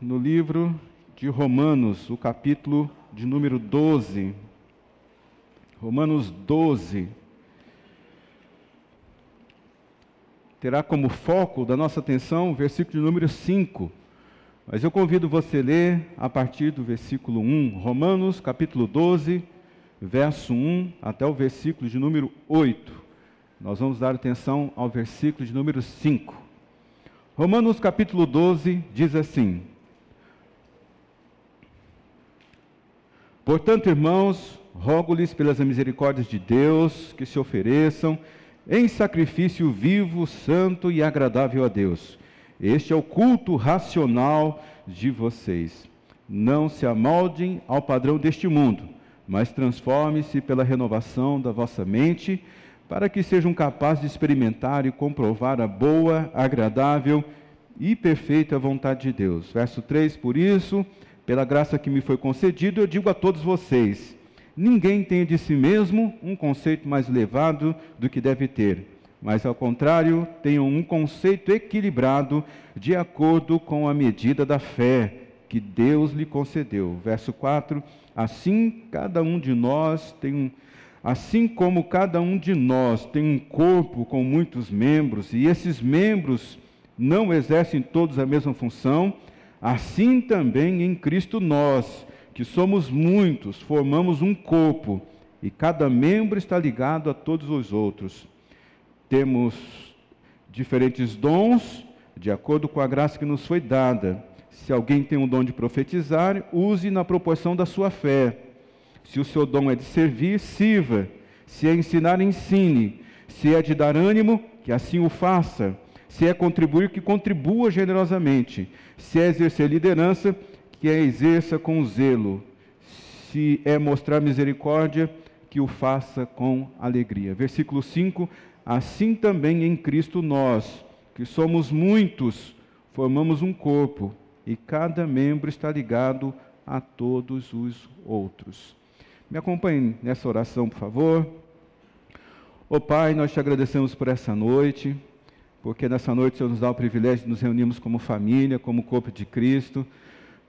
No livro de Romanos, o capítulo de número 12. Romanos 12. Terá como foco da nossa atenção o versículo de número 5. Mas eu convido você a ler a partir do versículo 1. Romanos, capítulo 12, verso 1 até o versículo de número 8. Nós vamos dar atenção ao versículo de número 5. Romanos, capítulo 12, diz assim: Portanto, irmãos, rogo-lhes pelas misericórdias de Deus que se ofereçam em sacrifício vivo, santo e agradável a Deus. Este é o culto racional de vocês. Não se amoldem ao padrão deste mundo, mas transforme-se pela renovação da vossa mente, para que sejam capazes de experimentar e comprovar a boa, agradável e perfeita vontade de Deus. Verso 3, por isso, pela graça que me foi concedida, eu digo a todos vocês: ninguém tem de si mesmo um conceito mais elevado do que deve ter, mas ao contrário, tenham um conceito equilibrado de acordo com a medida da fé que Deus lhe concedeu. Verso 4, assim como cada um de nós tem um corpo com muitos membros, e esses membros não exercem todos a mesma função, assim também em Cristo nós, que somos muitos, formamos um corpo, e cada membro está ligado a todos os outros. Temos diferentes dons, de acordo com a graça que nos foi dada. Se alguém tem o dom de profetizar, use na proporção da sua fé. Se o seu dom é de servir, sirva. Se é ensinar, ensine. Se é de dar ânimo, que assim o faça. Se é contribuir, que contribua generosamente. Se é exercer liderança, que a exerça com zelo. Se é mostrar misericórdia, que o faça com alegria. Versículo 5, assim também em Cristo nós, que somos muitos, formamos um corpo, e cada membro está ligado a todos os outros. Me acompanhe nessa oração, por favor. Ó Pai, nós te agradecemos por essa noite, porque nessa noite o Senhor nos dá o privilégio de nos reunirmos como família, como corpo de Cristo.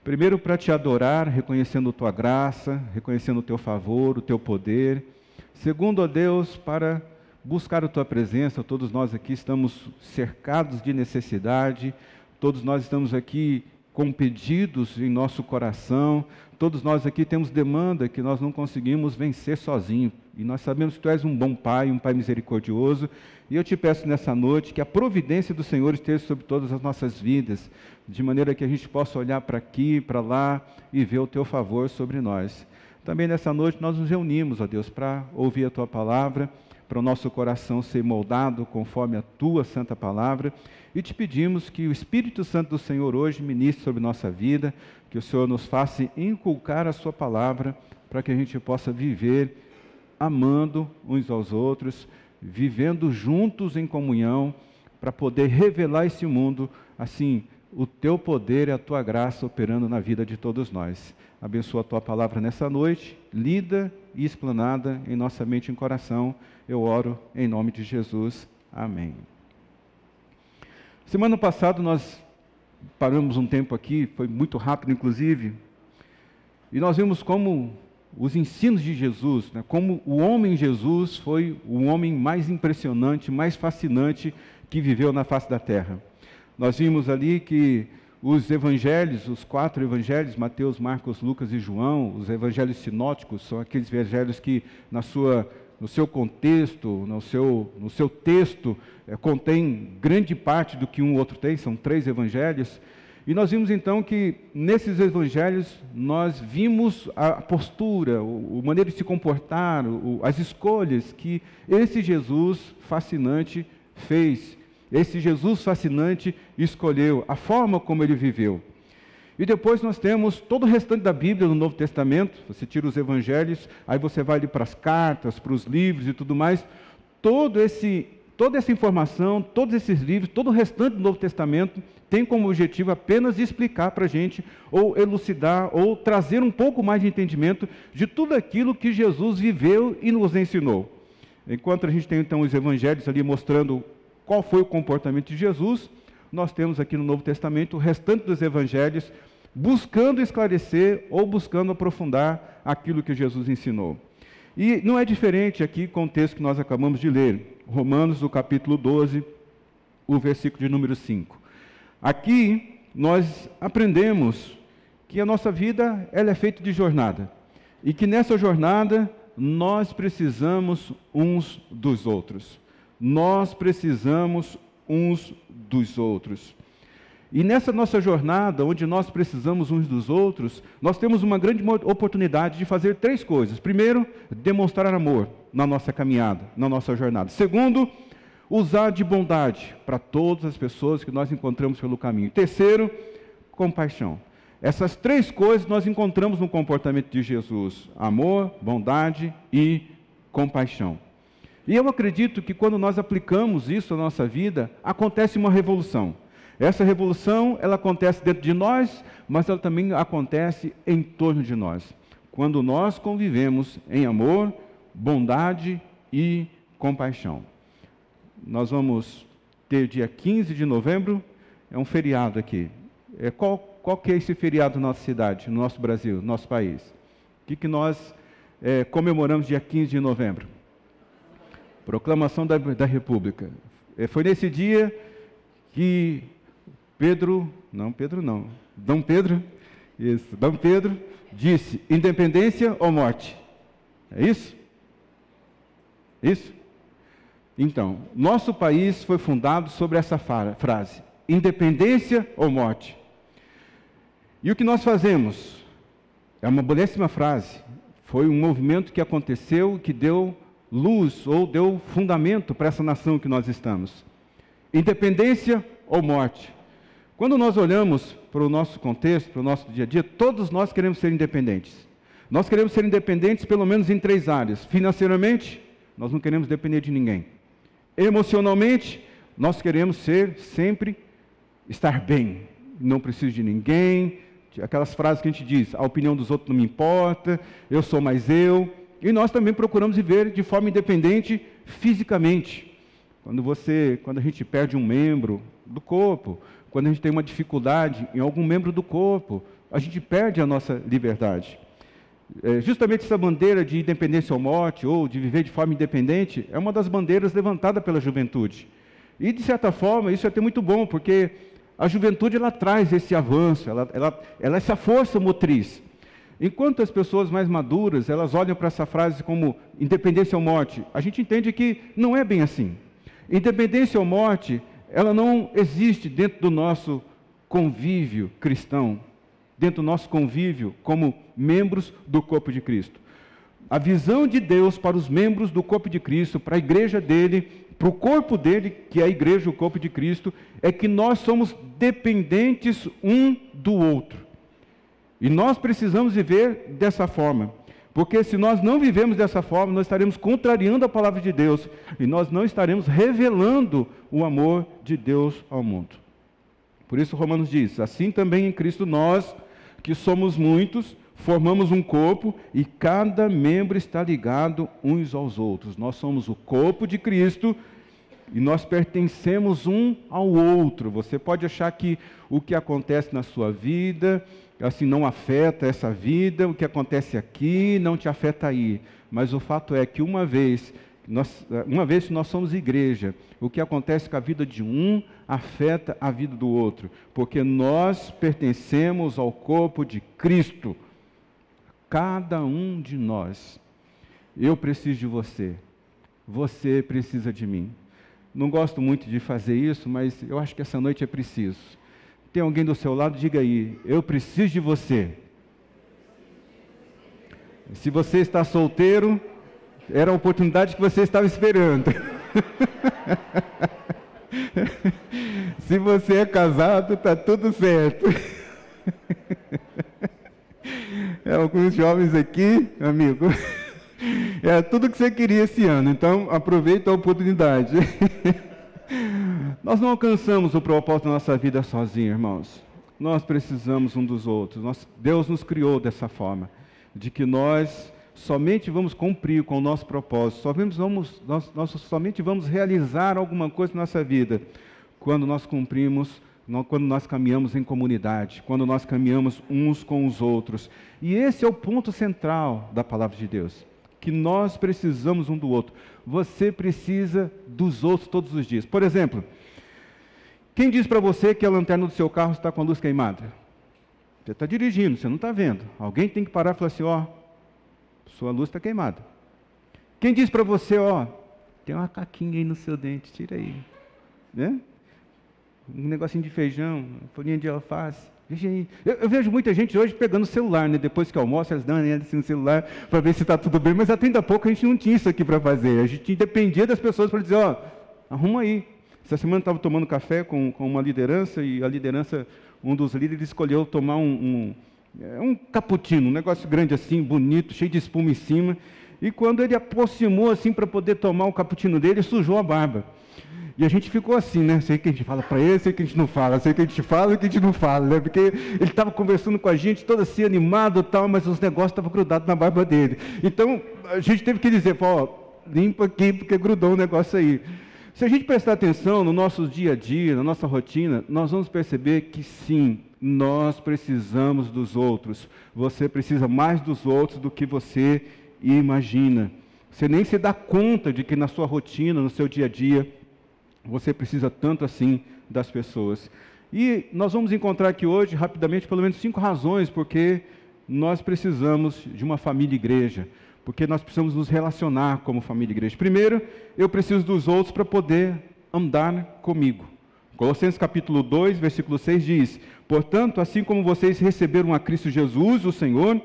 Primeiro, para te adorar, reconhecendo a tua graça, reconhecendo o teu favor, o teu poder. Segundo, ó Deus, para buscar a tua presença. Todos nós aqui estamos cercados de necessidade, todos nós estamos aqui com pedidos em nosso coração, todos nós aqui temos demanda que nós não conseguimos vencer sozinhos. E nós sabemos que tu és um bom Pai, um Pai misericordioso. E eu te peço nessa noite que a providência do Senhor esteja sobre todas as nossas vidas, de maneira que a gente possa olhar para aqui, para lá e ver o teu favor sobre nós. Também nessa noite nós nos reunimos, ó Deus, para ouvir a tua palavra, para o nosso coração ser moldado conforme a tua santa palavra. E te pedimos que o Espírito Santo do Senhor hoje ministre sobre nossa vida, que o Senhor nos faça inculcar a sua palavra, para que a gente possa viver amando uns aos outros, vivendo juntos em comunhão, para poder revelar esse mundo, assim, o teu poder e a tua graça operando na vida de todos nós. Abençoa a tua palavra nessa noite, lida e explanada em nossa mente e em coração. Eu oro em nome de Jesus. Amém. Semana passada nós paramos um tempo aqui, foi muito rápido inclusive, e nós vimos como os ensinos de Jesus, né, como o homem Jesus foi o homem mais impressionante, mais fascinante que viveu na face da terra. Nós vimos ali que os evangelhos, os 4 evangelhos, Mateus, Marcos, Lucas e João, os evangelhos sinóticos, são aqueles evangelhos que no seu contexto, no seu texto, contém grande parte do que um outro tem, são 3 evangelhos. E nós vimos então que nesses evangelhos nós vimos a postura, a maneira de se comportar, as escolhas que esse Jesus fascinante fez. Esse Jesus fascinante escolheu, a forma como ele viveu. E depois nós temos todo o restante da Bíblia no Novo Testamento. Você tira os evangelhos, aí você vai ali para as cartas, para os livros e tudo mais. Toda essa informação, todos esses livros, todo o restante do Novo Testamento tem como objetivo apenas explicar para a gente, ou elucidar, ou trazer um pouco mais de entendimento de tudo aquilo que Jesus viveu e nos ensinou. Enquanto a gente tem então os evangelhos ali mostrando qual foi o comportamento de Jesus, nós temos aqui no Novo Testamento o restante dos evangelhos, buscando esclarecer ou buscando aprofundar aquilo que Jesus ensinou. E não é diferente aqui com o texto que nós acabamos de ler, Romanos, do capítulo 12, o versículo de número 5. Aqui nós aprendemos que a nossa vida ela é feita de jornada, e que nessa jornada nós precisamos uns dos outros. Nós precisamos uns dos outros. E nessa nossa jornada, onde nós precisamos uns dos outros, nós temos uma grande oportunidade de fazer 3 coisas. Primeiro, demonstrar amor na nossa caminhada, na nossa jornada. Segundo, usar de bondade para todas as pessoas que nós encontramos pelo caminho. Terceiro, compaixão. Essas 3 coisas nós encontramos no comportamento de Jesus: amor, bondade e compaixão. E eu acredito que quando nós aplicamos isso na nossa vida, acontece uma revolução. Essa revolução, ela acontece dentro de nós, mas ela também acontece em torno de nós. Quando nós convivemos em amor, bondade e compaixão. Nós vamos ter dia 15 de novembro, é um feriado aqui. Qual que é esse feriado na nossa cidade, no nosso Brasil, no nosso país? O que nós comemoramos dia 15 de novembro? Proclamação da República. Foi nesse dia que Dom Pedro disse: independência ou morte? É isso? Isso? Então, nosso país foi fundado sobre essa frase: independência ou morte? E o que nós fazemos? É uma belíssima frase. Foi um movimento que aconteceu, que deu luz ou deu fundamento para essa nação que nós estamos. Independência ou morte? Quando nós olhamos para o nosso contexto, para o nosso dia a dia, todos nós queremos ser independentes. Nós queremos ser independentes pelo menos em 3 áreas. Financeiramente, nós não queremos depender de ninguém. Emocionalmente, nós queremos sempre estar bem. Não preciso de ninguém. Aquelas frases que a gente diz: a opinião dos outros não me importa, eu sou mais eu. E nós também procuramos viver de forma independente fisicamente. Quando a gente perde um membro do corpo, quando a gente tem uma dificuldade em algum membro do corpo, a gente perde a nossa liberdade. Justamente essa bandeira de independência ou morte, ou de viver de forma independente, é uma das bandeiras levantada pela juventude. E, de certa forma, isso é até muito bom, porque a juventude ela traz esse avanço, ela é essa força motriz. Enquanto as pessoas mais maduras, elas olham para essa frase como independência ou morte, a gente entende que não é bem assim. Independência ou morte, ela não existe dentro do nosso convívio cristão, dentro do nosso convívio como membros do corpo de Cristo. A visão de Deus para os membros do corpo de Cristo, para a igreja dele, para o corpo dele, que é a igreja, o corpo de Cristo, é que nós somos dependentes um do outro. E nós precisamos viver dessa forma. Porque se nós não vivemos dessa forma, nós estaremos contrariando a palavra de Deus e nós não estaremos revelando o amor de Deus ao mundo. Por isso Romanos diz: assim também em Cristo nós, que somos muitos, formamos um corpo e cada membro está ligado uns aos outros. Nós somos o corpo de Cristo e nós pertencemos um ao outro. Você pode achar que o que acontece na sua vida assim não afeta essa vida, o que acontece aqui não te afeta aí. Mas o fato é que uma vez que nós somos igreja, o que acontece com a vida de um afeta a vida do outro, porque nós pertencemos ao corpo de Cristo. Cada um de nós. Eu preciso de você. Você precisa de mim. Não gosto muito de fazer isso, mas eu acho que essa noite é preciso. Tem alguém do seu lado? Diga aí: eu preciso de você. Se você está solteiro, era a oportunidade que você estava esperando. Se você é casado, está tudo certo. Alguns jovens aqui, amigo, é tudo que você queria esse ano, então aproveita a oportunidade. Nós não alcançamos o propósito da nossa vida sozinhos, irmãos. Nós precisamos um dos outros. Deus nos criou dessa forma, de que nós somente vamos cumprir com o nosso propósito, nós somente vamos realizar alguma coisa na nossa vida quando nós cumprimos, quando nós caminhamos em comunidade, quando nós caminhamos uns com os outros. E esse é o ponto central da palavra de Deus, que nós precisamos um do outro. Você precisa dos outros todos os dias. Por exemplo, quem diz para você que a lanterna do seu carro está com a luz queimada? Você está dirigindo, você não está vendo. Alguém tem que parar e falar assim, ó, sua luz está queimada. Quem diz para você, ó, tem uma caquinha aí no seu dente, tira aí. Né? Um negocinho de feijão, folhinha de alface. Eu vejo muita gente hoje pegando o celular, né? Depois que almoça, eles dão assim no celular para ver se está tudo bem, mas até ainda pouco a gente não tinha isso aqui para fazer. A gente dependia das pessoas para dizer, ó, arruma aí. Essa semana eu estava tomando café com uma liderança, e a liderança, um dos líderes escolheu tomar um cappuccino, um negócio grande assim, bonito, cheio de espuma em cima, e quando ele aproximou assim para poder tomar o cappuccino dele, sujou a barba. E a gente ficou assim, né? Sei que a gente fala para ele, sei que a gente não fala, sei que a gente fala e que a gente não fala, né? Porque ele estava conversando com a gente, todo assim, animado e tal, mas os negócios estavam grudados na barba dele. Então, a gente teve que dizer, ó, limpa aqui, porque grudou um negócio aí. Se a gente prestar atenção no nosso dia a dia, na nossa rotina, nós vamos perceber que sim, nós precisamos dos outros. Você precisa mais dos outros do que você imagina. Você nem se dá conta de que na sua rotina, no seu dia a dia, você precisa tanto assim das pessoas. E nós vamos encontrar aqui hoje, rapidamente, pelo menos 5 razões porque nós precisamos de uma família igreja, porque nós precisamos nos relacionar como família igreja. Primeiro, eu preciso dos outros para poder andar comigo. Colossenses capítulo 2, versículo 6 diz, portanto, assim como vocês receberam a Cristo Jesus, o Senhor,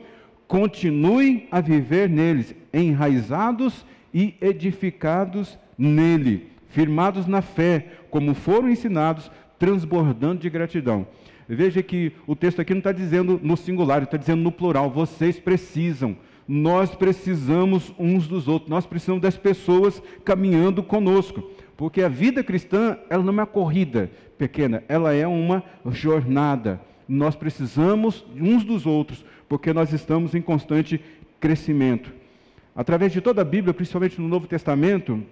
continuem a viver neles, enraizados e edificados nele, firmados na fé, como foram ensinados, transbordando de gratidão. Veja que o texto aqui não está dizendo no singular, está dizendo no plural. Vocês precisam, nós precisamos uns dos outros, nós precisamos das pessoas caminhando conosco, porque a vida cristã, ela não é uma corrida pequena, ela é uma jornada. Nós precisamos uns dos outros, porque nós estamos em constante crescimento. Através de toda a Bíblia, principalmente no Novo Testamento,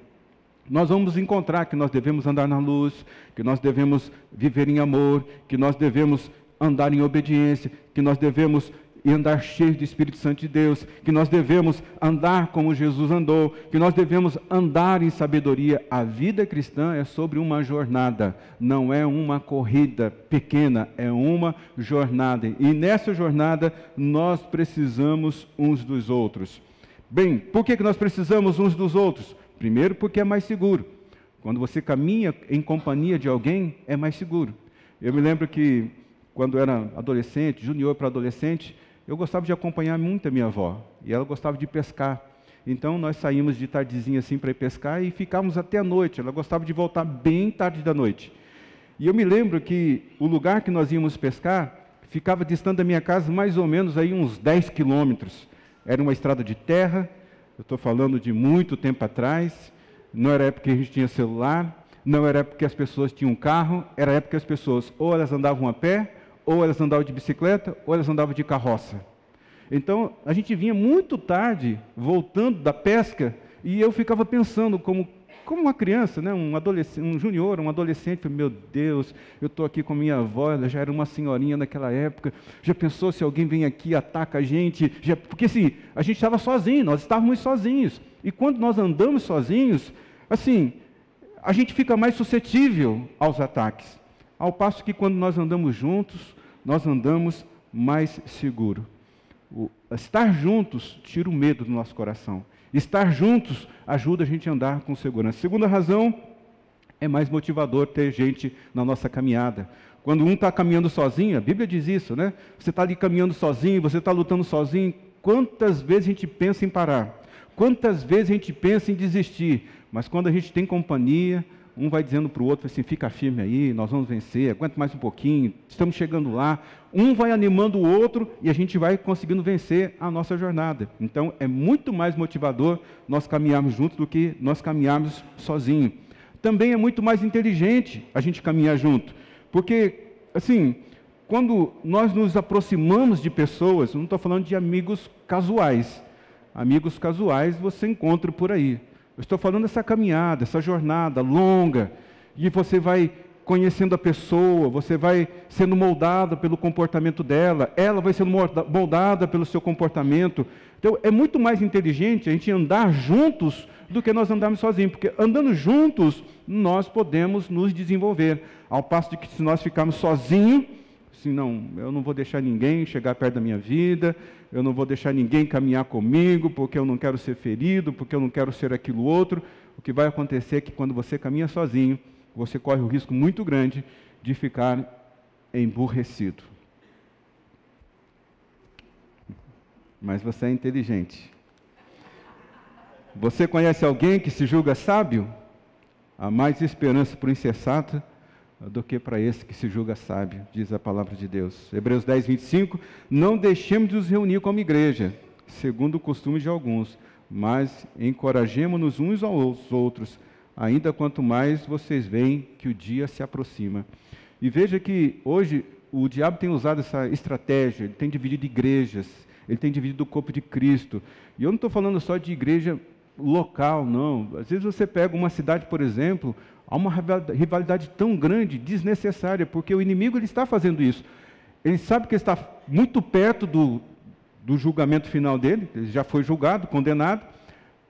nós vamos encontrar que nós devemos andar na luz, que nós devemos viver em amor, que nós devemos andar em obediência, que nós devemos andar cheios do Espírito Santo de Deus, que nós devemos andar como Jesus andou, que nós devemos andar em sabedoria. A vida cristã é sobre uma jornada, não é uma corrida pequena, é uma jornada. E nessa jornada nós precisamos uns dos outros. Bem, por que nós precisamos uns dos outros? Primeiro, porque é mais seguro. Quando você caminha em companhia de alguém, é mais seguro. Eu me lembro que, quando eu era adolescente, junior para adolescente, eu gostava de acompanhar muito a minha avó. E ela gostava de pescar. Então, nós saímos de tardezinha assim para ir pescar e ficávamos até a noite. Ela gostava de voltar bem tarde da noite. E eu me lembro que o lugar que nós íamos pescar ficava distante da minha casa mais ou menos aí uns 10 quilômetros. Era uma estrada de terra. Eu estou falando de muito tempo atrás, não era época que a gente tinha celular, não era época que as pessoas tinham carro, era época que as pessoas ou elas andavam a pé, ou elas andavam de bicicleta, ou elas andavam de carroça. Então, a gente vinha muito tarde, voltando da pesca, e eu ficava pensando como uma criança, né, um adolescente, um junior, um adolescente, falei, meu Deus, eu estou aqui com minha avó, ela já era uma senhorinha naquela época, já pensou se alguém vem aqui e ataca a gente? Porque assim, a gente estava sozinho, nós estávamos sozinhos, e quando nós andamos sozinhos, assim, a gente fica mais suscetível aos ataques, ao passo que quando nós andamos juntos, nós andamos mais seguro. Estar juntos tira o medo do nosso coração. Estar juntos ajuda a gente a andar com segurança. Segunda razão, é mais motivador ter gente na nossa caminhada. Quando um está caminhando sozinho, a Bíblia diz isso, né? Você está ali caminhando sozinho, você está lutando sozinho. Quantas vezes a gente pensa em parar? Quantas vezes a gente pensa em desistir? Mas quando a gente tem companhia, um vai dizendo para o outro assim, fica firme aí, nós vamos vencer, aguenta mais um pouquinho, estamos chegando lá. Um vai animando o outro e a gente vai conseguindo vencer a nossa jornada. Então, é muito mais motivador nós caminharmos juntos do que nós caminharmos sozinhos. Também é muito mais inteligente a gente caminhar junto, porque, assim, quando nós nos aproximamos de pessoas, não estou falando de amigos casuais. Amigos casuais você encontra por aí. Eu estou falando dessa caminhada, essa jornada longa, e você vai conhecendo a pessoa, você vai sendo moldado pelo comportamento dela, ela vai sendo moldada pelo seu comportamento. Então, é muito mais inteligente a gente andar juntos do que nós andarmos sozinhos, porque andando juntos, nós podemos nos desenvolver. Ao passo de que se nós ficarmos sozinhos, assim, não, eu não vou deixar ninguém chegar perto da minha vida, eu não vou deixar ninguém caminhar comigo, porque eu não quero ser ferido, porque eu não quero ser aquilo outro. O que vai acontecer é que quando você caminha sozinho, você corre o risco muito grande de ficar emburrecido. Mas você é inteligente. Você conhece alguém que se julga sábio? Há mais esperança para o insensato do que para esse que se julga sábio, diz a palavra de Deus. Hebreus 10, 25, não deixemos de nos reunir como igreja, segundo o costume de alguns, mas encorajemo-nos uns aos outros, ainda quanto mais vocês veem que o dia se aproxima. E veja que hoje o diabo tem usado essa estratégia, ele tem dividido igrejas, ele tem dividido o corpo de Cristo. E eu não estou falando só de igreja local, não. Às vezes você pega uma cidade, por exemplo, há uma rivalidade tão grande, desnecessária, porque o inimigo ele está fazendo isso. Ele sabe que está muito perto do julgamento final dele, ele já foi julgado, condenado,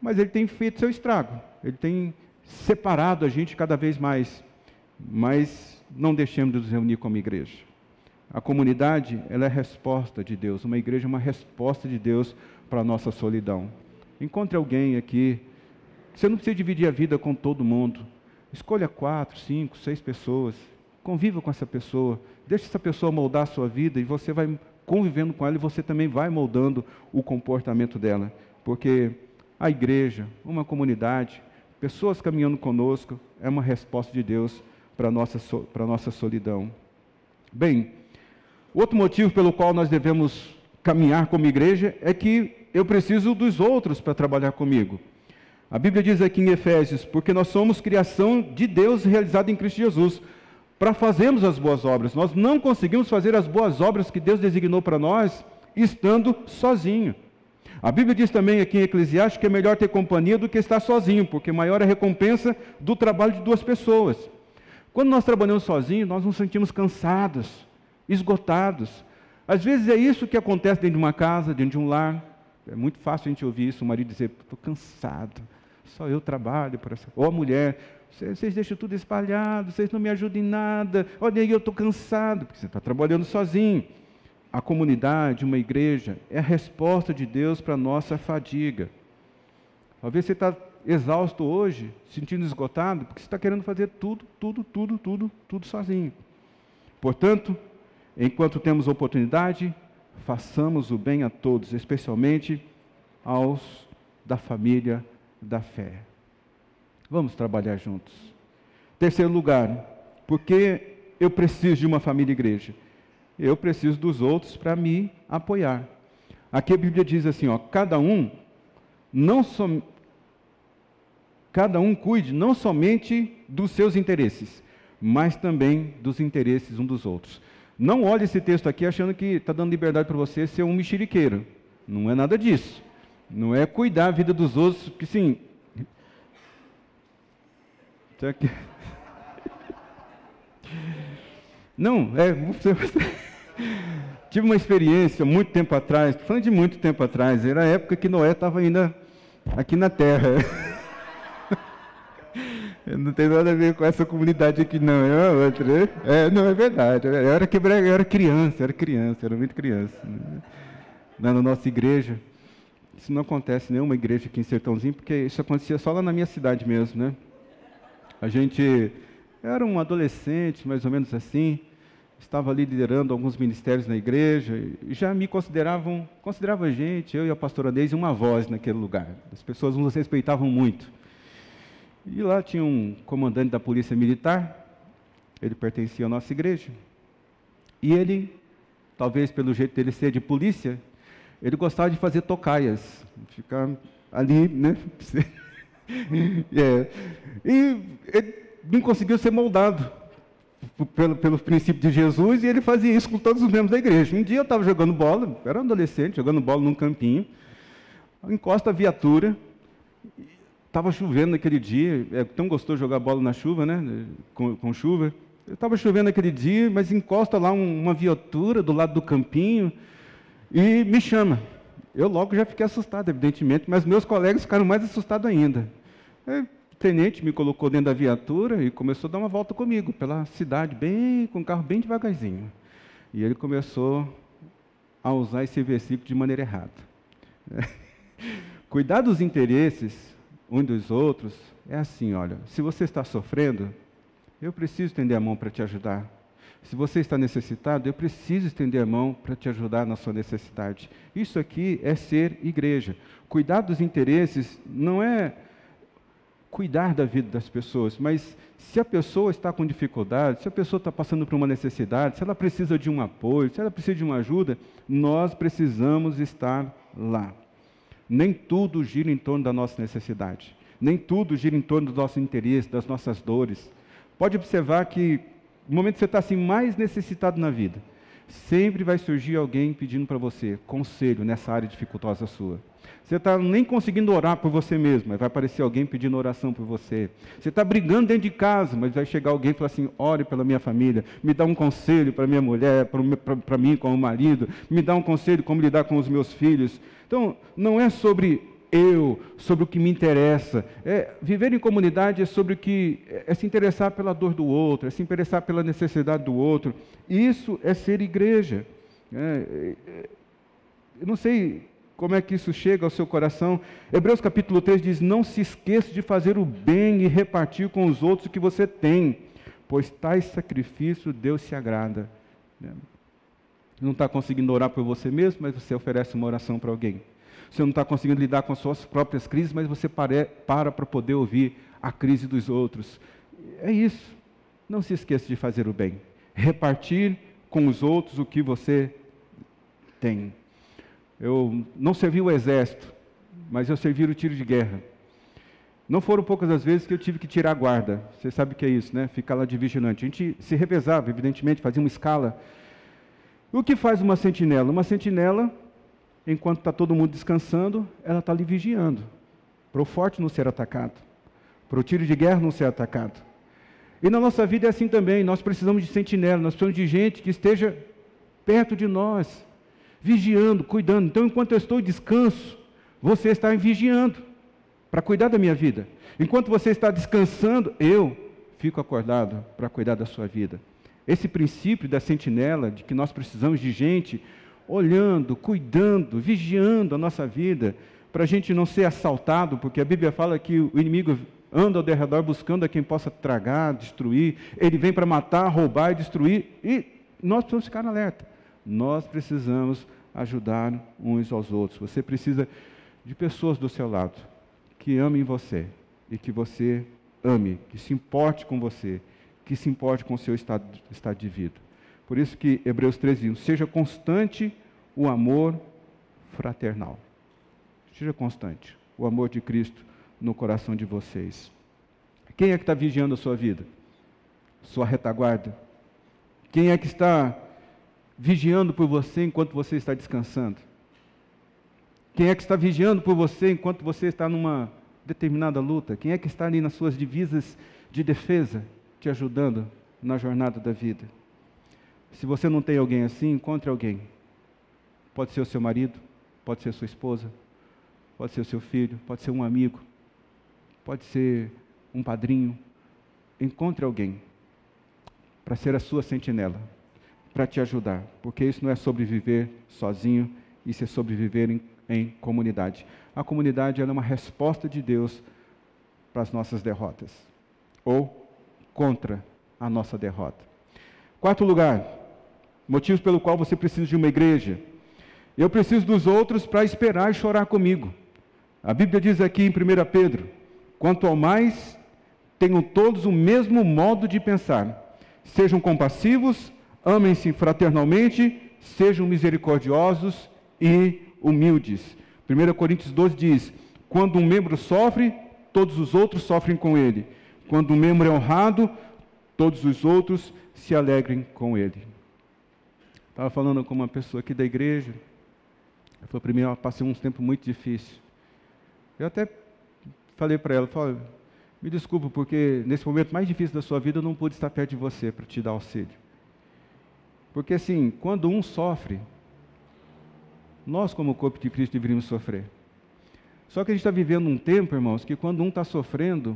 mas ele tem feito seu estrago, ele tem separado a gente cada vez mais. Mas não deixemos de nos reunir como igreja. A comunidade, ela é resposta de Deus, uma igreja é uma resposta de Deus para a nossa solidão. Encontre alguém aqui, você não precisa dividir a vida com todo mundo, escolha 4, 5, 6 pessoas, conviva com essa pessoa, deixe essa pessoa moldar a sua vida e você vai convivendo com ela e você também vai moldando o comportamento dela, porque a igreja, uma comunidade, pessoas caminhando conosco, é uma resposta de Deus para a nossa solidão. Bem, outro motivo pelo qual nós devemos caminhar como igreja é que eu preciso dos outros para trabalhar comigo. A Bíblia diz aqui em Efésios, porque nós somos criação de Deus realizada em Cristo Jesus, para fazermos as boas obras. Nós não conseguimos fazer as boas obras que Deus designou para nós, estando sozinho. A Bíblia diz também aqui em Eclesiastes que é melhor ter companhia do que estar sozinho, porque maior é a recompensa do trabalho de 2 pessoas. Quando nós trabalhamos sozinhos, nós nos sentimos cansados, esgotados. Às vezes é isso que acontece dentro de uma casa, dentro de um lar. É muito fácil a gente ouvir isso, o marido dizer, estou cansado, só eu trabalho por essa... Ou a mulher, vocês deixam tudo espalhado, vocês não me ajudam em nada, olha aí, eu estou cansado, porque você está trabalhando sozinho. A comunidade, uma igreja, é a resposta de Deus para a nossa fadiga. Talvez você está exausto hoje, sentindo esgotado, porque você está querendo fazer tudo sozinho. Portanto, enquanto temos oportunidade, façamos o bem a todos, especialmente aos da família da fé. Vamos trabalhar juntos. Terceiro lugar, porque eu preciso de uma família igreja? Eu preciso dos outros para me apoiar. Aqui a Bíblia diz assim, ó, cada um cuide não somente dos seus interesses, mas também dos interesses um dos outros. Não olhe esse texto aqui achando que está dando liberdade para você ser um mexeriqueiro. Não é nada disso. Não é cuidar a vida dos outros, porque sim. Não, tive uma experiência muito tempo atrás, estou falando de muito tempo atrás, era a época que Noé estava ainda aqui na Terra. Não tem nada a ver com essa comunidade aqui, não. É outra. Não, é verdade. Eu era criança, era muito criança. Na nossa igreja, isso não acontece em nenhuma igreja aqui em Sertãozinho, porque isso acontecia só lá na minha cidade mesmo, né? A gente era um adolescente, mais ou menos assim, estava ali liderando alguns ministérios na igreja, e já me consideravam a gente, eu e a pastora Neise, uma voz naquele lugar. As pessoas nos respeitavam muito. E lá tinha um comandante da polícia militar, ele pertencia à nossa igreja, e ele, talvez pelo jeito dele ser de polícia, ele gostava de fazer tocaias, ficar ali, né? E ele não conseguiu ser moldado pelo princípio de Jesus, e ele fazia isso com todos os membros da igreja. Um dia eu estava jogando bola, era um adolescente, jogando bola num campinho, encosta a viatura, estava chovendo naquele dia, é tão gostoso jogar bola na chuva, né? Com chuva. Estava chovendo aquele dia, mas encosta lá uma viatura do lado do campinho e me chama. Eu logo já fiquei assustado, evidentemente, mas meus colegas ficaram mais assustados ainda. Aí, o tenente me colocou dentro da viatura e começou a dar uma volta comigo pela cidade, com o carro bem devagarzinho. E ele começou a usar esse versículo de maneira errada. Cuidar dos interesses uns dos outros é assim, olha, se você está sofrendo, eu preciso estender a mão para te ajudar. Se você está necessitado, eu preciso estender a mão para te ajudar na sua necessidade. Isso aqui é ser igreja. Cuidar dos interesses não é cuidar da vida das pessoas, mas se a pessoa está com dificuldade, se a pessoa está passando por uma necessidade, se ela precisa de um apoio, se ela precisa de uma ajuda, nós precisamos estar lá. Nem tudo gira em torno da nossa necessidade. Nem tudo gira em torno do nosso interesse, das nossas dores. Pode observar que no momento que você está assim mais necessitado na vida, sempre vai surgir alguém pedindo para você conselho nessa área dificultosa sua. Você está nem conseguindo orar por você mesmo, mas vai aparecer alguém pedindo oração por você. Você está brigando dentro de casa, mas vai chegar alguém e falar assim, ore pela minha família, me dá um conselho para minha mulher, para mim como marido, me dá um conselho como lidar com os meus filhos. Então, não é sobre sobre o que me interessa. Viver em comunidade é sobre é se interessar pela dor do outro, é se interessar pela necessidade do outro. Isso é ser igreja. Eu não sei como é que isso chega ao seu coração. Hebreus capítulo 3 diz, não se esqueça de fazer o bem e repartir com os outros o que você tem, pois tais sacrifícios Deus se agrada. Não está conseguindo orar por você mesmo, mas você oferece uma oração para alguém. Você não está conseguindo lidar com as suas próprias crises, mas você para poder ouvir a crise dos outros. É isso. Não se esqueça de fazer o bem. Repartir com os outros o que você tem. Eu não servi o exército, mas eu servi o tiro de guerra. Não foram poucas as vezes que eu tive que tirar a guarda. Você sabe o que é isso, né? Ficar lá de vigilante. A gente se revezava, evidentemente, fazia uma escala. O que faz uma sentinela? Uma sentinela, enquanto está todo mundo descansando, ela está ali vigiando, para o forte não ser atacado, para o tiro de guerra não ser atacado. E na nossa vida é assim também, nós precisamos de sentinela, nós precisamos de gente que esteja perto de nós, vigiando, cuidando. Então, enquanto eu estou em descanso, você está vigiando, para cuidar da minha vida. Enquanto você está descansando, eu fico acordado para cuidar da sua vida. Esse princípio da sentinela, de que nós precisamos de gente olhando, cuidando, vigiando a nossa vida, para a gente não ser assaltado, porque a Bíblia fala que o inimigo anda ao derredor buscando a quem possa tragar, destruir, ele vem para matar, roubar e destruir, e nós precisamos ficar alerta. Nós precisamos ajudar uns aos outros. Você precisa de pessoas do seu lado, que amem você, e que você ame, que se importe com você, que se importe com o seu estado de vida. Por isso que Hebreus 13 diz, seja constante o amor fraternal. Seja constante o amor de Cristo no coração de vocês. Quem é que está vigiando a sua vida? Sua retaguarda? Quem é que está vigiando por você enquanto você está descansando? Quem é que está vigiando por você enquanto você está numa determinada luta? Quem é que está ali nas suas divisas de defesa, te ajudando na jornada da vida? Se você não tem alguém assim, encontre alguém. Pode ser o seu marido, pode ser a sua esposa, pode ser o seu filho, pode ser um amigo, pode ser um padrinho. Encontre alguém para ser a sua sentinela, para te ajudar, porque isso não é sobreviver sozinho, isso é sobreviver em comunidade. A comunidade ela é uma resposta de Deus para as nossas derrotas, ou contra a nossa derrota. Quarto lugar, motivos pelo qual você precisa de uma igreja. Eu preciso dos outros para esperar e chorar comigo. A Bíblia diz aqui em 1 Pedro, quanto ao mais, tenham todos o mesmo modo de pensar. Sejam compassivos, amem-se fraternalmente, sejam misericordiosos e humildes. 1 Coríntios 12 diz, quando um membro sofre, todos os outros sofrem com ele. Quando um membro é honrado, todos os outros se alegrem com ele. Estava falando com uma pessoa aqui da igreja. Ela falou, primeiro, eu passei um tempo muito difícil. Eu até falei para ela, Me desculpa, porque nesse momento mais difícil da sua vida eu não pude estar perto de você para te dar auxílio. Porque assim, quando um sofre, nós como corpo de Cristo deveríamos sofrer. Só que a gente está vivendo um tempo, irmãos, que quando um está sofrendo,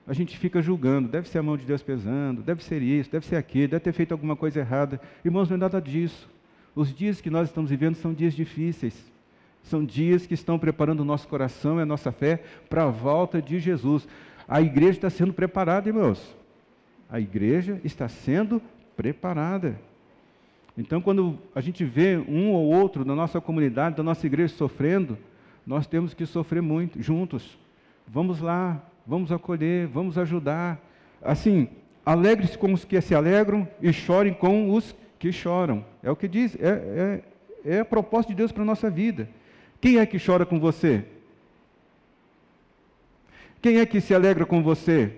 a gente fica julgando, deve ser a mão de Deus pesando, deve ser isso, deve ser aquilo, deve ter feito alguma coisa errada. Irmãos, não é nada disso. Os dias que nós estamos vivendo são dias difíceis. São dias que estão preparando o nosso coração e a nossa fé para a volta de Jesus. A igreja está sendo preparada, irmãos. A igreja está sendo preparada. Então, quando a gente vê um ou outro da nossa comunidade, da nossa igreja sofrendo, nós temos que sofrer muito, juntos. Vamos lá, vamos acolher, vamos ajudar. Assim, alegre-se com os que se alegram e chorem com os que choram. É o que diz, é a proposta de Deus para a nossa vida. Quem é que chora com você? Quem é que se alegra com você?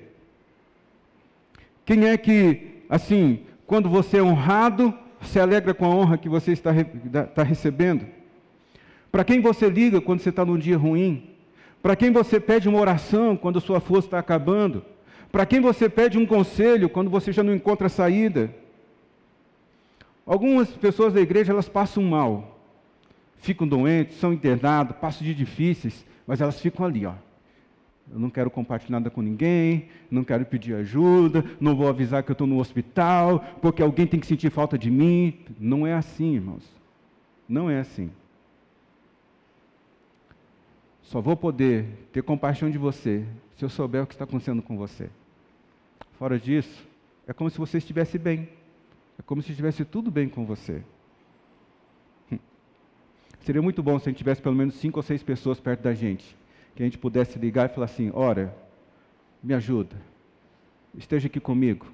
Quem é que, assim, quando você é honrado, se alegra com a honra que você está recebendo? Para quem você liga quando você está num dia ruim? Para quem você pede uma oração quando a sua força está acabando? Para quem você pede um conselho quando você já não encontra saída? Algumas pessoas da igreja, elas passam mal, ficam doentes, são internadas, passam dias difíceis, mas elas ficam ali, ó. Eu não quero compartilhar nada com ninguém, não quero pedir ajuda, não vou avisar que eu estou no hospital, porque alguém tem que sentir falta de mim. Não é assim, irmãos. Não é assim. Só vou poder ter compaixão de você se eu souber o que está acontecendo com você. Fora disso, é como se você estivesse bem. É como se estivesse tudo bem com você. Seria muito bom se a gente tivesse pelo menos 5 ou 6 pessoas perto da gente, que a gente pudesse ligar e falar assim: ora, me ajuda, esteja aqui comigo.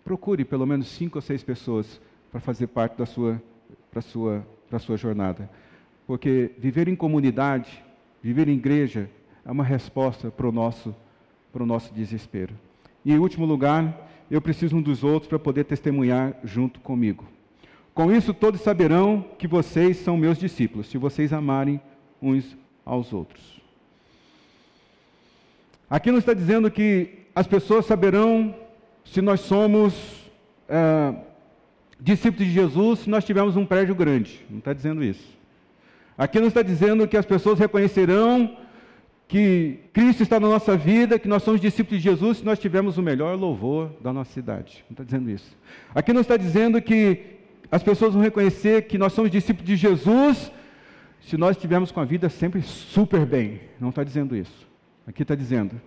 Procure pelo menos 5 ou 6 pessoas para fazer parte da sua jornada. Porque viver em comunidade, viver em igreja, é uma resposta para o nosso desespero. E em último lugar, eu preciso um dos outros para poder testemunhar junto comigo. Com isso todos saberão que vocês são meus discípulos, se vocês amarem uns aos outros. Aqui não está dizendo que as pessoas saberão se nós somos discípulos de Jesus se nós tivermos um prédio grande. Não está dizendo isso. Aqui não está dizendo que as pessoas reconhecerão que Cristo está na nossa vida, que nós somos discípulos de Jesus se nós tivermos o melhor louvor da nossa cidade. Não está dizendo isso. Aqui não está dizendo que as pessoas vão reconhecer que nós somos discípulos de Jesus se nós estivermos com a vida sempre super bem. Não está dizendo isso. Aqui está dizendo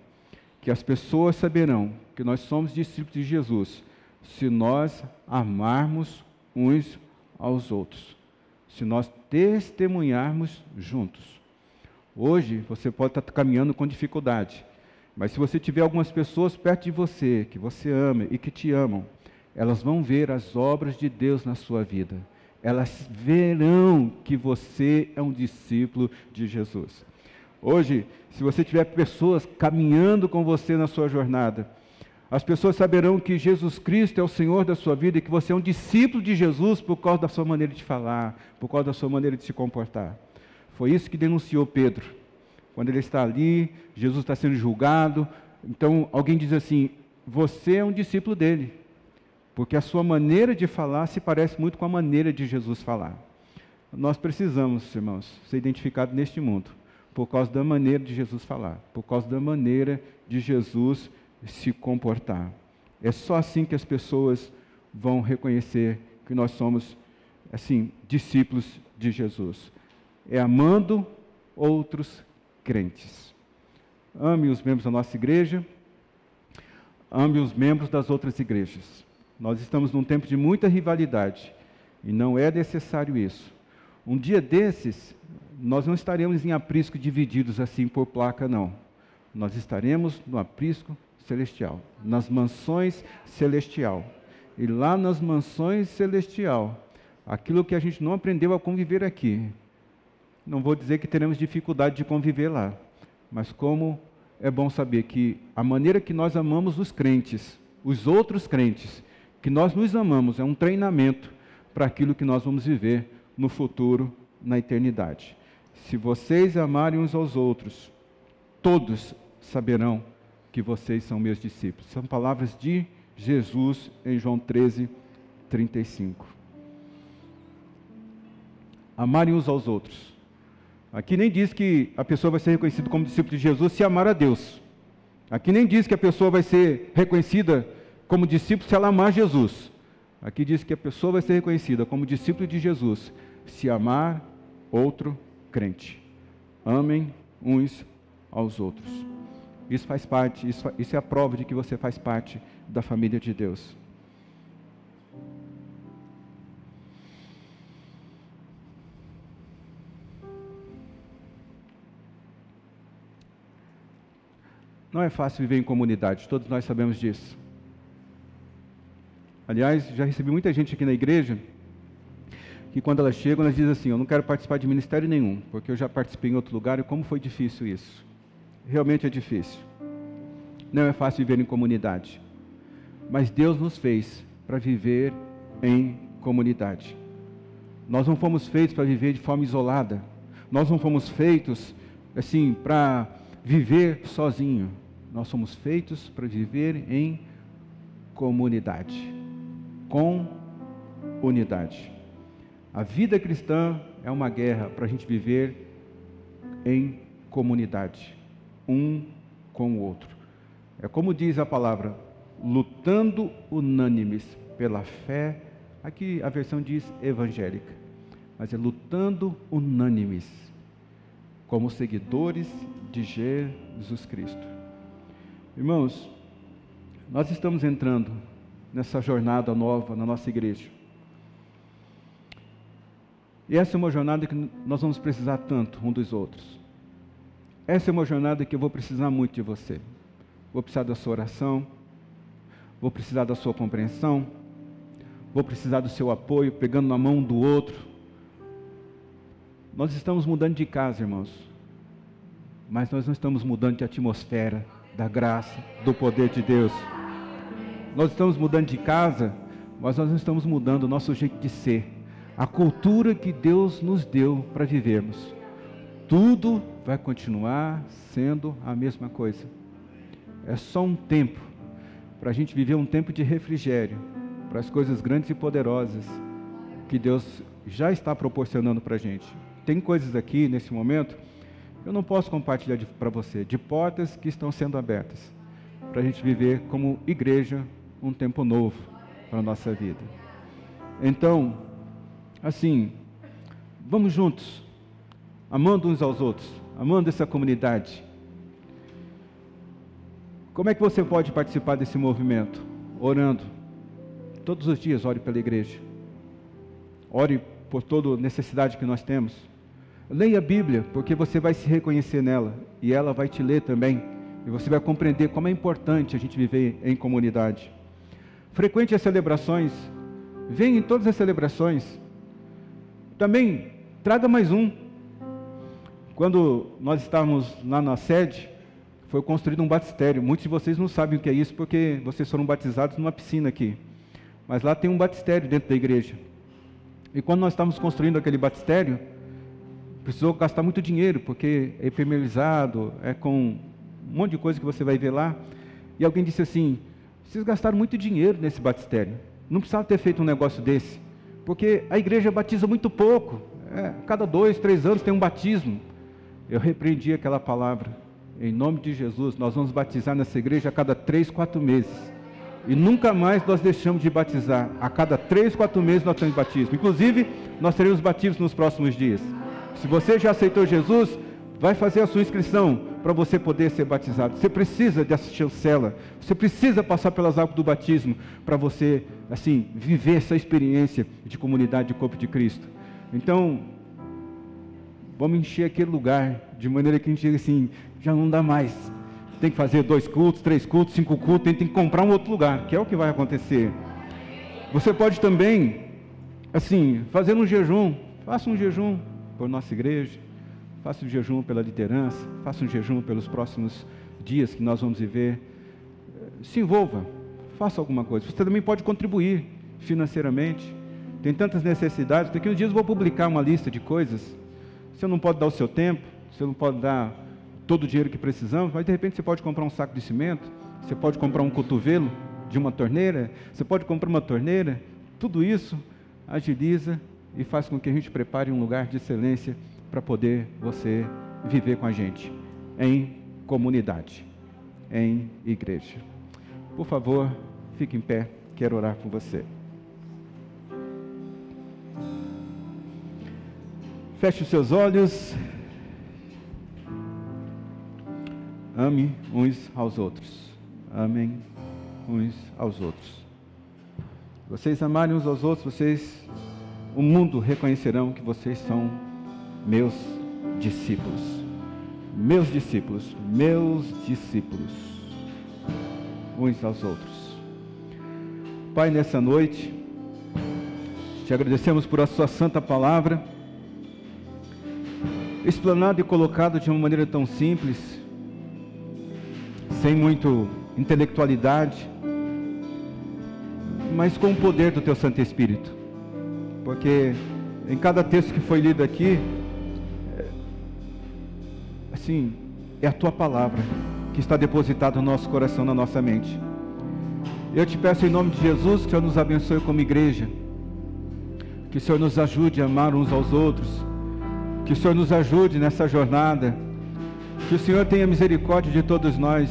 que as pessoas saberão que nós somos discípulos de Jesus se nós amarmos uns aos outros, se nós testemunharmos juntos. Hoje você pode estar caminhando com dificuldade, mas se você tiver algumas pessoas perto de você, que você ama e que te amam, elas vão ver as obras de Deus na sua vida. Elas verão que você é um discípulo de Jesus. Hoje, se você tiver pessoas caminhando com você na sua jornada, as pessoas saberão que Jesus Cristo é o Senhor da sua vida e que você é um discípulo de Jesus por causa da sua maneira de falar, por causa da sua maneira de se comportar. Foi isso que denunciou Pedro. Quando ele está ali, Jesus está sendo julgado, então alguém diz assim: você é um discípulo dele, porque a sua maneira de falar se parece muito com a maneira de Jesus falar. Nós precisamos, irmãos, ser identificados neste mundo, por causa da maneira de Jesus falar, por causa da maneira de Jesus se comportar. É só assim que as pessoas vão reconhecer que nós somos, assim, discípulos de Jesus. É amando outros crentes. Ame os membros da nossa igreja, ame os membros das outras igrejas. Nós estamos num tempo de muita rivalidade e não é necessário isso. Um dia desses, nós não estaremos em aprisco divididos assim por placa, não. Nós estaremos no aprisco celestial, nas mansões celestial. E lá nas mansões celestial, aquilo que a gente não aprendeu a conviver aqui, não vou dizer que teremos dificuldade de conviver lá, mas como é bom saber que a maneira que nós amamos os crentes, os outros crentes, que nós nos amamos, é um treinamento para aquilo que nós vamos viver no futuro, na eternidade. Se vocês amarem uns aos outros, todos saberão que vocês são meus discípulos. São palavras de Jesus em João 13:35. Amarem uns aos outros. Aqui nem diz que a pessoa vai ser reconhecida como discípulo de Jesus se amar a Deus. Aqui nem diz que a pessoa vai ser reconhecida como discípulo se ela amar Jesus. Aqui diz que a pessoa vai ser reconhecida como discípulo de Jesus se amar outro crente. Amem uns aos outros. Isso faz parte, isso é a prova de que você faz parte da família de Deus. Não é fácil viver em comunidade, todos nós sabemos disso. Aliás, já recebi muita gente aqui na igreja que quando elas chegam, elas dizem assim, eu não quero participar de ministério nenhum, porque eu já participei em outro lugar e como foi difícil isso. Realmente é difícil. Não é fácil viver em comunidade. Mas Deus nos fez para viver em comunidade. Nós não fomos feitos para viver de forma isolada. Nós não fomos feitos, assim, para viver sozinho. Nós somos feitos para viver em comunidade. Com unidade. A vida cristã é uma guerra para a gente viver em comunidade, um com o outro. É como diz a palavra, lutando unânimes pela fé, aqui a versão diz evangélica, mas é lutando unânimes, como seguidores de Jesus Cristo. Irmãos, nós estamos entrando nessa jornada nova na nossa igreja. E essa é uma jornada que nós vamos precisar tanto um dos outros. Essa é uma jornada que eu vou precisar muito de você. Vou precisar da sua oração, vou precisar da sua compreensão, vou precisar do seu apoio, pegando na mão do outro. Nós estamos mudando de casa, irmãos, mas nós não estamos mudando de atmosfera, da graça, do poder de Deus. Nós estamos mudando de casa, mas nós não estamos mudando o nosso jeito de ser. A cultura que Deus nos deu para vivermos. Tudo vai continuar sendo a mesma coisa. É só um tempo para a gente viver um tempo de refrigério para as coisas grandes e poderosas que Deus já está proporcionando para a gente. Tem coisas aqui nesse momento eu não posso compartilhar para você, de portas que estão sendo abertas para a gente viver como igreja um tempo novo para a nossa vida. Então, assim, vamos juntos, amando uns aos outros, amando essa comunidade. Como é que você pode participar desse movimento? Orando. Todos os dias ore pela igreja. Ore por toda necessidade que nós temos. Leia a Bíblia, porque você vai se reconhecer nela, e ela vai te ler também, e você vai compreender como é importante a gente viver em comunidade. Frequente as celebrações, venha em todas as celebrações. Também, traga mais um. Quando nós estávamos lá na sede, foi construído um batistério. Muitos de vocês não sabem o que é isso, porque vocês foram batizados numa piscina aqui. Mas lá tem um batistério dentro da igreja. E quando nós estávamos construindo aquele batistério, precisou gastar muito dinheiro, porque é impermeabilizado, é com um monte de coisa que você vai ver lá. E alguém disse assim, vocês gastaram muito dinheiro nesse batistério. Não precisava ter feito um negócio desse, porque a igreja batiza muito pouco. Cada 2, 3 anos tem um batismo. Eu repreendi aquela palavra. Em nome de Jesus, nós vamos batizar nessa igreja a cada 3, 4 meses. E nunca mais nós deixamos de batizar. A cada 3, 4 meses nós temos batismo. Inclusive, nós teremos batismos nos próximos dias. Se você já aceitou Jesus, vai fazer a sua inscrição para você poder ser batizado. Você precisa dessa chancela. Você precisa passar pelas águas do batismo para você, assim, viver essa experiência de comunidade de corpo de Cristo. Então, vamos encher aquele lugar de maneira que a gente diga assim, já não dá mais. Tem que fazer 2 cultos, 3 cultos, 5 cultos, tem que comprar um outro lugar, que é o que vai acontecer. Você pode também, assim, fazer um jejum. Faça um jejum por nossa igreja, faça um jejum pela liderança, faça um jejum pelos próximos dias que nós vamos viver. Se envolva, faça alguma coisa. Você também pode contribuir financeiramente. Tem tantas necessidades. Daqui uns dias eu vou publicar uma lista de coisas. Você não pode dar o seu tempo, você não pode dar todo o dinheiro que precisamos, mas de repente você pode comprar um saco de cimento, você pode comprar um cotovelo de uma torneira, você pode comprar uma torneira. Tudo isso agiliza e faz com que a gente prepare um lugar de excelência para poder você viver com a gente em comunidade, em igreja. Por favor, fique em pé, quero orar com você. Feche os seus olhos. Ame uns aos outros. Amem uns aos outros. Vocês amarem uns aos outros, o mundo reconhecerão que vocês são meus discípulos. Meus discípulos, meus discípulos. Uns aos outros. Pai, nessa noite, te agradecemos por a sua santa palavra, explanado e colocado de uma maneira tão simples, sem muito intelectualidade, mas com o poder do teu Santo Espírito, porque em cada texto que foi lido aqui, assim, é a tua palavra que está depositada no nosso coração, na nossa mente. Eu te peço em nome de Jesus que o Senhor nos abençoe como igreja, que o Senhor nos ajude a amar uns aos outros, que o Senhor nos ajude nessa jornada, que o Senhor tenha misericórdia de todos nós.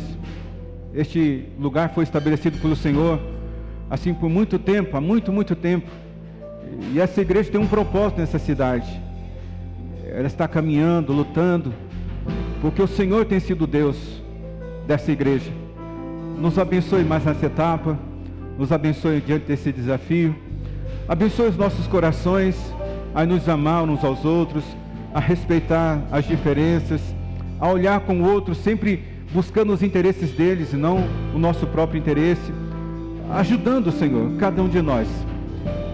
Este lugar foi estabelecido pelo Senhor, assim por muito tempo, há muito tempo, e essa igreja tem um propósito nessa cidade. Ela está caminhando, lutando, porque o Senhor tem sido Deus dessa igreja. Nos abençoe mais nessa etapa, nos abençoe diante desse desafio, abençoe os nossos corações a nos amar uns aos outros, a respeitar as diferenças, a olhar com o outro sempre buscando os interesses deles e não o nosso próprio interesse, ajudando, Senhor, cada um de nós,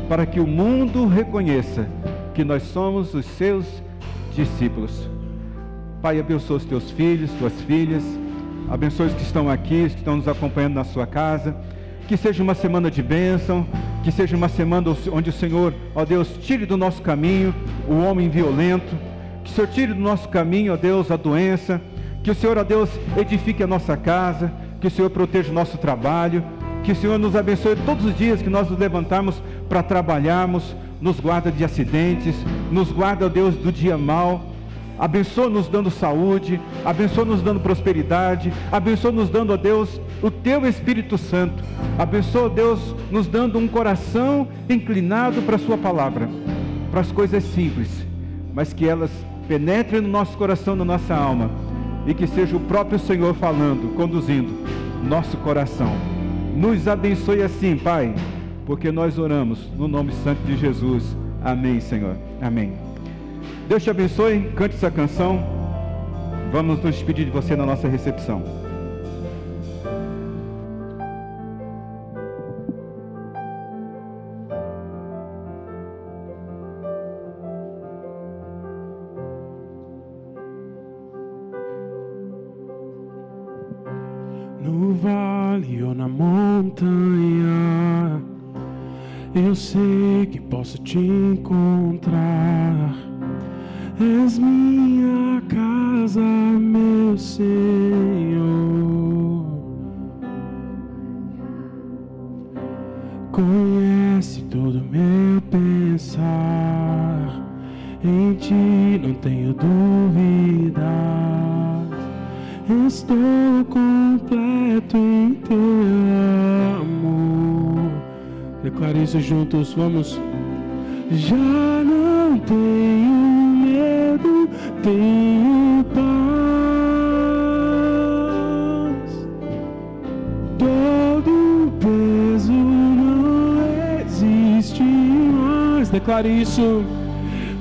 para que o mundo reconheça que nós somos os seus discípulos. Pai, abençoa os teus filhos, tuas filhas, abençoe os que estão aqui, os que estão nos acompanhando na sua casa, que seja uma semana de bênção, que seja uma semana onde o Senhor, ó Deus, tire do nosso caminho o homem violento, que o Senhor tire do nosso caminho, ó Deus, a doença, que o Senhor, ó Deus, edifique a nossa casa, que o Senhor proteja o nosso trabalho, que o Senhor nos abençoe todos os dias que nós nos levantarmos para trabalharmos, nos guarda de acidentes, nos guarda, ó Deus, do dia mau, abençoa nos dando saúde, abençoa nos dando prosperidade, abençoa nos dando, ó Deus, o teu Espírito Santo, abençoa, Deus, nos dando um coração inclinado para a sua palavra, para as coisas simples, mas que elas penetrem no nosso coração, na nossa alma, e que seja o próprio Senhor falando, conduzindo nosso coração. Nos abençoe assim, Pai, porque nós oramos no nome santo de Jesus. Amém, Senhor. Amém. Deus te abençoe, cante essa canção. Vamos nos despedir de você na nossa recepção. No vale ou na montanha, eu sei que posso te encontrar. És minha casa, meu Senhor. Conhece todo meu pensar, em ti não tenho dúvidas. Estou completo em teu amor. Declare isso juntos, vamos. Já não tenho medo, tenho paz. Todo peso não existe mais. Declare isso.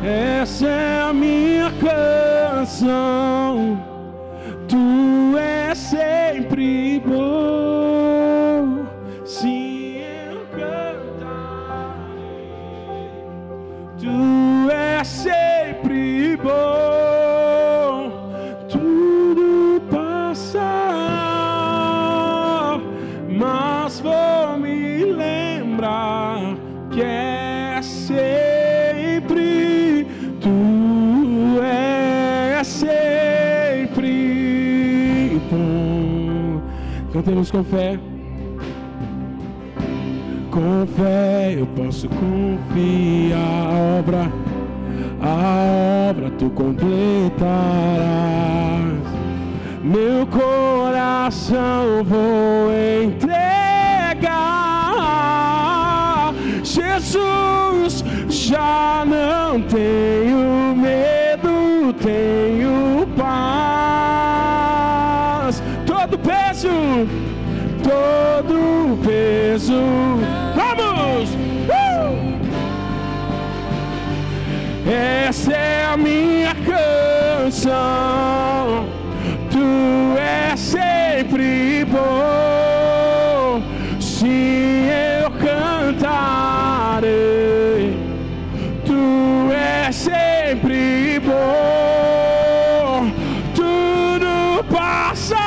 Essa é a minha canção. Tu és sempre bom, se eu cantarei. Tu és sempre bom, tudo passa, mas vou me lembrar que é sempre, tu és sempre Cantemos com fé. Com fé eu posso confiar a obra tu completarás. Meu coração vou entregar. Jesus, já não tenho medo, tenho paz. Todo peso, vamos! Essa é a minha canção. Tu és sempre bom. Sim, eu cantarei. Tu és sempre bom. Tudo passará,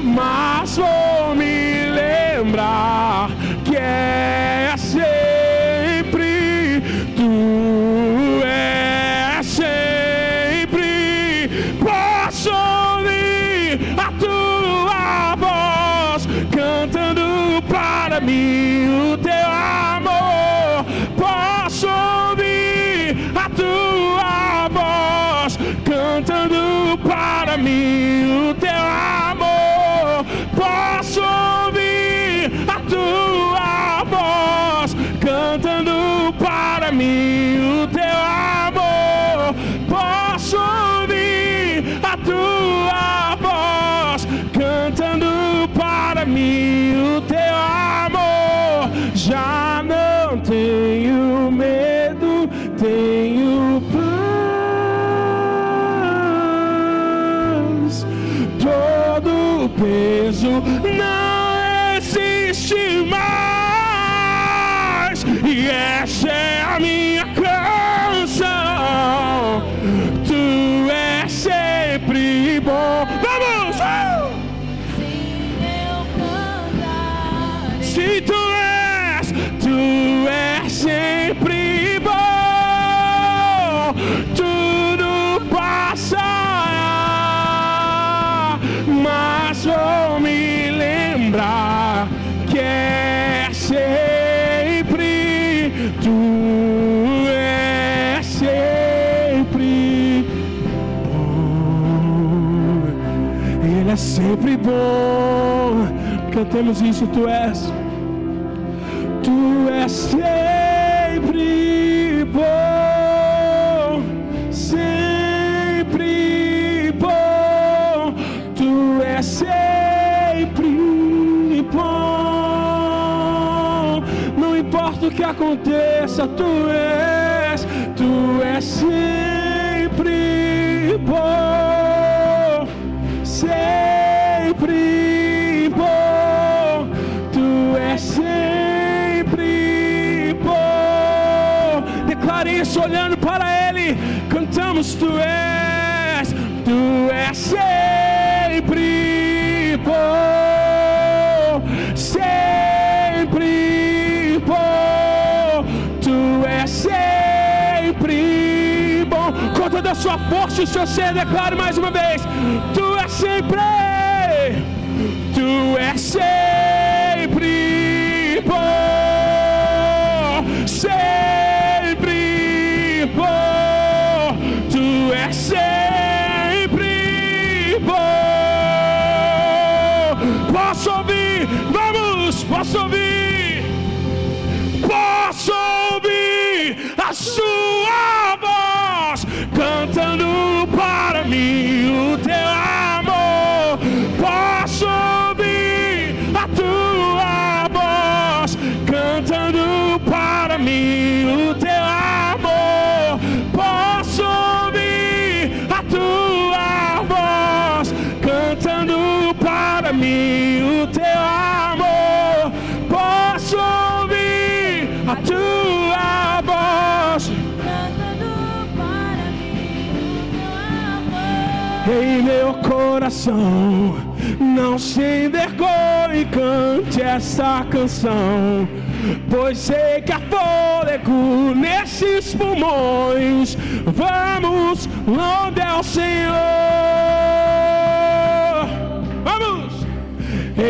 mas vou me lembrar que é sempre. Tu és sempre. Posso ouvir a tua voz cantando para mim o teu amor. Posso ouvir a tua voz cantando para mim o teu amor. Posso ouvir a tua voz cantando para mim o teu amor. Posso ouvir a tua voz cantando para mim o teu amor. Já não tenho medo, tenho paz. Todo peso não existe mais. E essa é a minha canção. Tu és sempre bom. Vamos! Se tu és sempre bom. Tudo passará, mas vou me lembrar que é sempre. Tu és sempre bom. Ele é sempre bom. Cantemos isso. Tu és sempre bom, sempre bom. Tu és sempre bom. Não importa o que aconteça, tu és sempre bom, sempre bom. Tu és sempre bom. Declare isso olhando para Ele. Cantamos: tu és sempre bom, sempre bom. Tu és sempre bom. Com toda a sua força e o seu ser, declare mais uma vez: tu és sempre, tu és sempre bom, sempre bom. Tu és sempre bom. Posso ouvir? Vamos! Posso ouvir? Posso ouvir a sua voz cantando para mim o teu amor. Posso ouvir a tua voz cantando para mim o teu amor. Posso ouvir a tua voz cantando para mim o teu amor. Posso ouvir a tua voz cantando para mim o teu amor. em meu coração. Não se envergonhe, cante essa canção, pois sei que há fôlego nesses pulmões. Vamos, onde é o Senhor?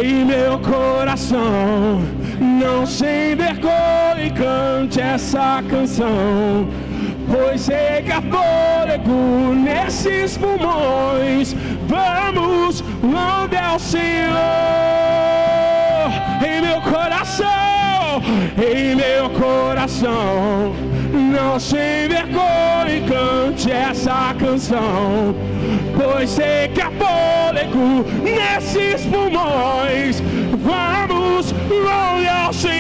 em meu coração. Não sem vergonha cante essa canção, pois sei que há fôlego nesses pulmões. Vamos, louve ao Senhor. Em meu coração, em meu coração, não sem vergonha cante essa canção, pois sei que há fôlego nesses pulmões. Vamos, louve ao Senhor.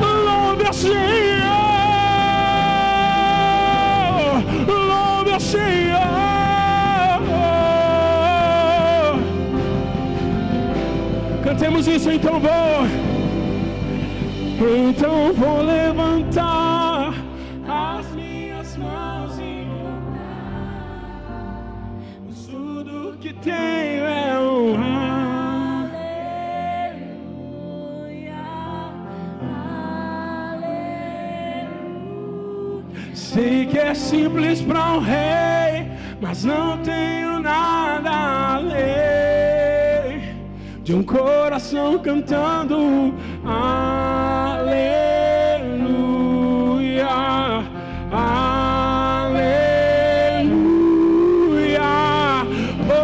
Louve ao Senhor. Louve ao Senhor. Cantemos isso, então vou levantar as minhas mãos e cantar. Tudo que tenho é honrar. Aleluia, aleluia. Sei que é simples para um rei, mas não tenho nada além de um coração cantando aleluia, aleluia. Oh,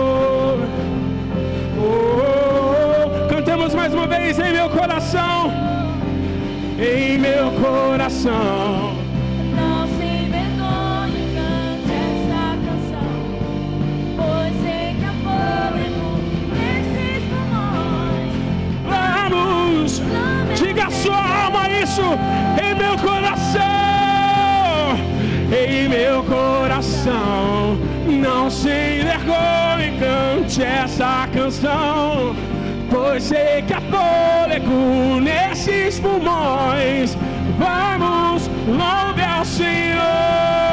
oh, oh, cantemos mais uma vez. Em meu coração, em meu coração, Não sem vergonha cante essa canção, pois sei que há fôlego nesses pulmões. vamos, diga a sua alma isso. Em meu coração, em meu coração, não sem vergonha cante essa canção, pois sei que há fôlego nesses pulmões. Vamos, louve ao Senhor.